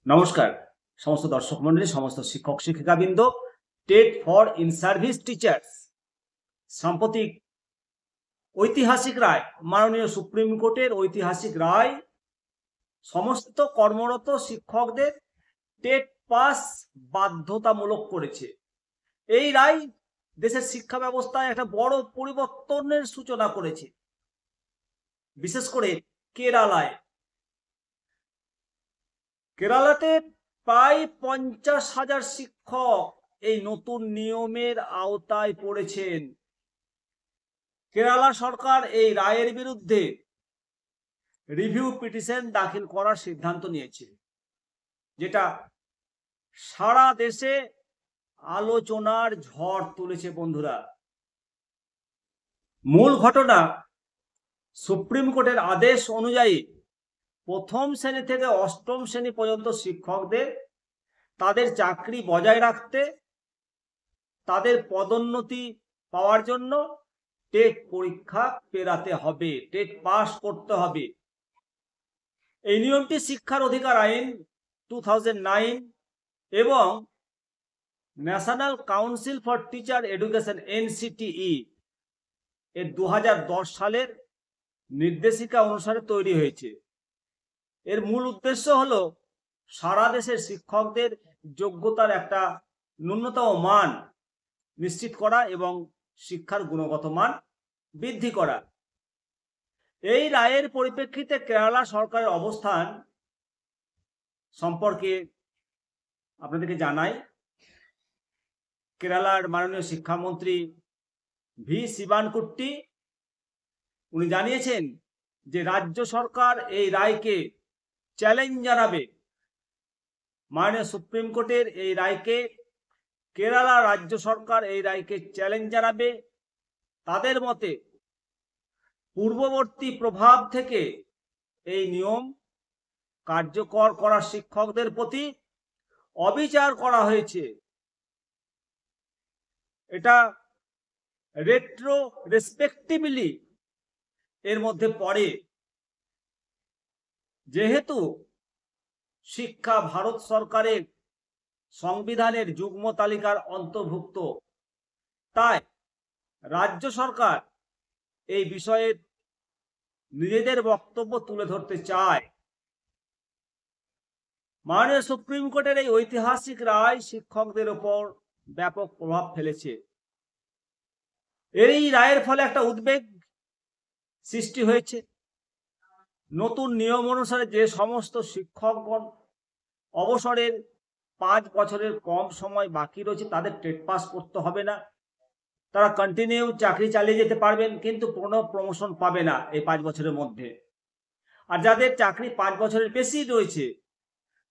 নমস্কার সমস্ত দর্শক মণ্ডলী, সমস্ত শিক্ষক শিক্ষিকাবৃন্দ। TET for in service teachers সাম্প্রতিক ঐতিহাসিক রায়, মাননীয় সুপ্রিম কোর্টের ঐতিহাসিক রায় সমস্ত কর্মরত শিক্ষকদের টেট পাস বাধ্যতামূলক করেছে। এই রায় দেশের শিক্ষা ব্যবস্থায় একটা বড় পরিবর্তনের সূচনা করেছে। বিশেষ করে কেরালাতে প্রায় 50,000 শিক্ষক এই নতুন নিয়মের আওতায় পড়েছেন। কেরালা সরকার এই রায়ের বিরুদ্ধে রিভিউ পিটিশন দাখিল করার সিদ্ধান্ত নিয়েছে, যেটা সারা দেশে আলোচনার ঝড় তুলেছে। বন্ধুরা, মূল ঘটনা, সুপ্রিম কোর্টের আদেশ অনুযায়ী প্রথম শ্রেণী থেকে অষ্টম শ্রেণী পর্যন্ত শিক্ষকদের তাদের চাকরি বজায় রাখতে, তাদের পদোন্নতি পাওয়ার জন্য টেট পরীক্ষা পেরাতে হবে, টেট পাস করতে হবে। এই নিয়মটি শিক্ষার অধিকার আইন 2009 এবং national council for teacher education NCTE এর 2010 সালের নির্দেশিকা অনুসারে তৈরি হয়েছে। এর মূল উদ্দেশ্য হলো সারা দেশের শিক্ষকদের যোগ্যতার একটা ন্যূনতম মান নিশ্চিত করা এবং শিক্ষার গুণগত মান বৃদ্ধি করা। এই রায়ের পরিপ্রেক্ষিতে কেরালা সরকারের অবস্থান সম্পর্কে আপনাদেরকে জানাই। কেরালার মাননীয় শিক্ষামন্ত্রী ভি শিবানকুট্টি উনি জানিয়েছেন যে রাজ্য সরকার এই রায়কে চ্যালেঞ্জ জানাবে। মাননীয় সুপ্রিম কোর্টের এই রায়কে কেরালা রাজ্য সরকার এই রায়কে চ্যালেঞ্জ জানাবে। তাদের মতে পূর্ববর্তী প্রভাব থেকে এই নিয়ম কার্যকর করা শিক্ষকদের প্রতি অবিচার করা হয়েছে। এটা রেট্রোস্পেক্টিভলি এর মধ্যে পড়ে। যেহেতু শিক্ষা ভারত সরকারের সংবিধানের যুগ্ম তালিকার অন্তর্ভুক্ত, তাই রাজ্য সরকার এই বিষয়ে নিজেদের বক্তব্য তুলে ধরতে চায়। মাননীয় সুপ্রিম কোর্টের এই ঐতিহাসিক রায় শিক্ষকদের উপর ব্যাপক প্রভাব ফেলেছে। এই রায়ের ফলে একটা উদ্বেগ সৃষ্টি হয়েছে। নতুন নিয়ম অনুসারে যে সমস্ত শিক্ষকগণ অবসরের 5 বছরের কম সময় বাকি রয়েছে তাদের টেট পাস করতে হবে না, তারা কন্টিনিউ চাকরি চালিয়ে যেতে পারবেন, কিন্তু কোনো প্রমোশন পাবে না এই 5 বছরের মধ্যে। আর যাদের চাকরি 5 বছরের বেশি রয়েছে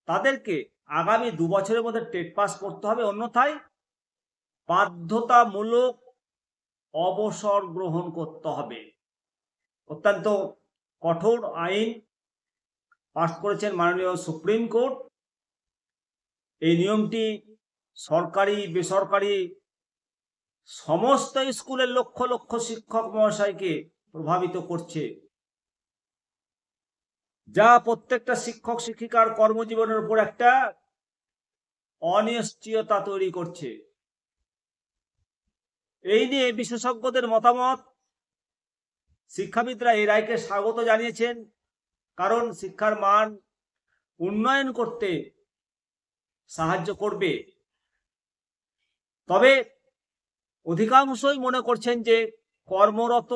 তাদেরকে আগামী 2 বছরের মধ্যে টেট পাস করতে হবে, অন্যথায় বাধ্যতামূলক অবসর গ্রহণ করতে হবে। অত্যন্ত কঠোর আইন পাস করেছেন মাননীয় সুপ্রিম কোর্ট। এই নিয়মটি সরকারি বেসরকারি সমস্ত স্কুলের লক্ষ লক্ষ শিক্ষক মহাশয়কে প্রভাবিত করছে, যা প্রত্যেকটা শিক্ষক শিক্ষিকার কর্মজীবনের উপর একটা অনিশ্চয়তা তৈরি করছে। এই নিয়ে বিশেষজ্ঞদের মতামত, শিক্ষাবিদরা এই রায়কে স্বাগত জানিয়েছেন, কারণ শিক্ষার মান উন্নয়ন করতে সাহায্য করবে। তবে অধিকাংশই মনে করছেন যে কর্মরত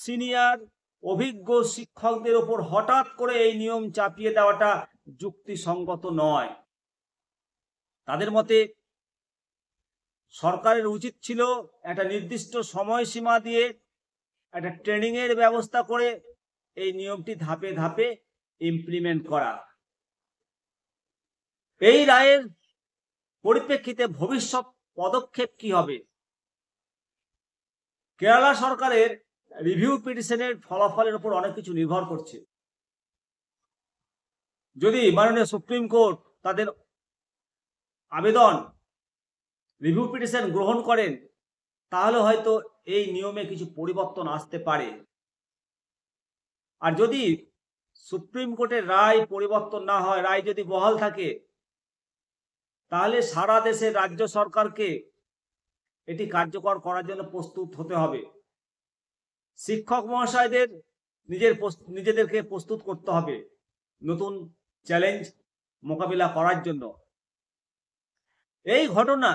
সিনিয়র অভিজ্ঞ শিক্ষকদের ওপর হঠাৎ করে এই নিয়ম চাপিয়ে দেওয়াটা যুক্তিসঙ্গত নয়। তাদের মতে সরকারের উচিত ছিল একটা নির্দিষ্ট সময়সীমা দিয়ে একটা ট্রেনিং এর ব্যবস্থা করে এই নিয়মটি ধাপে ধাপে ইমপ্লিমেন্ট করা। এই রায়ের পরিপ্রেক্ষিতে ভবিষ্যৎ পদক্ষেপ কি হবে? কেরালা সরকারের রিভিউ পিটিশনের ফলাফলের উপর অনেক কিছু নির্ভর করছে। যদি মাননীয় সুপ্রিম কোর্ট তাদের আবেদন রিভিউ পিটিশন গ্রহণ করেন, তাহলে হয়তো এই নিয়মে কিছু পরিবর্তন আসতে পারে। আর যদি সুপ্রিম কোর্টের রায় পরিবর্তন না হয়, রায় যদি বহাল থাকে, তাহলে সারা দেশের রাজ্য সরকারকে এটি কার্যকর করার জন্য প্রস্তুত হতে হবে। শিক্ষক মহাশয়দের নিজেদেরকে প্রস্তুত করতে হবে নতুন চ্যালেঞ্জ মোকাবিলা করার জন্য। এই ঘটনা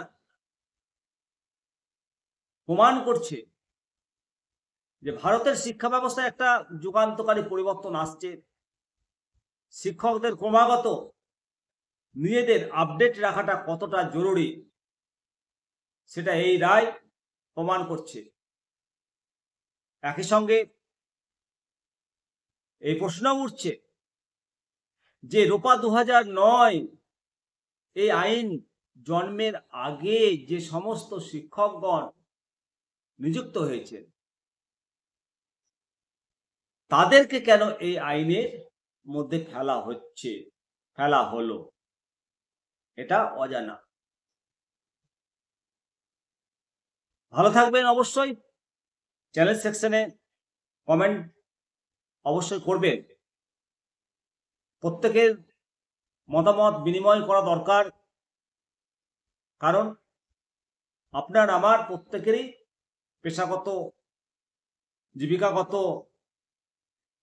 প্রমাণ করছে যে ভারতের শিক্ষা ব্যবস্থায় একটা যুগান্তকারী পরিবর্তন আসছে। শিক্ষকদের ক্রমাগত নিজেদের আপডেট রাখাটা কতটা জরুরি, সেটা এই রায় প্রমাণ করছে। একই সঙ্গে এই প্রশ্ন উঠছে যে রূপা 2009 এই আইন জন্মের আগে যে সমস্ত শিক্ষকগণ নিযুক্ত হয়েছে, তাদেরকে কেন এই আইনের মধ্যে ফেলা হলো, এটা অজানা। ভালো থাকবেন। অবশ্যই চ্যানেল সেকশনে কমেন্ট অবশ্যই করবেন। প্রত্যেকের মতামত বিনিময় করা দরকার, কারণ আপনার আমার প্রত্যেকেরই পেশাগত জীবিকাগত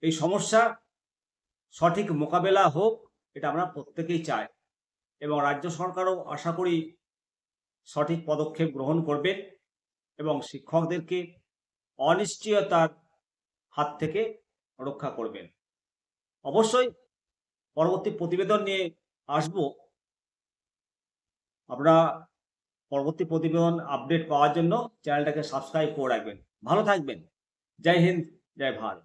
এই সমস্যা সঠিক মোকাবেলা হোক, এটা আমরা প্রত্যেকেই চাই। এবং রাজ্য সরকারও আশা করি সঠিক পদক্ষেপ গ্রহণ করবেন এবং শিক্ষকদেরকে অনিশ্চয়তার হাত থেকে রক্ষা করবেন। অবশ্যই পরবর্তী প্রতিবেদন নিয়ে আসব। আপনারা পরবর্তী প্রতিবেদন আপডেট পাওয়ার জন্য চ্যানেলটাকে সাবস্ক্রাইব করে রাখবেন। ভালো থাকবেন। জয় হিন্দ, জয় ভারত।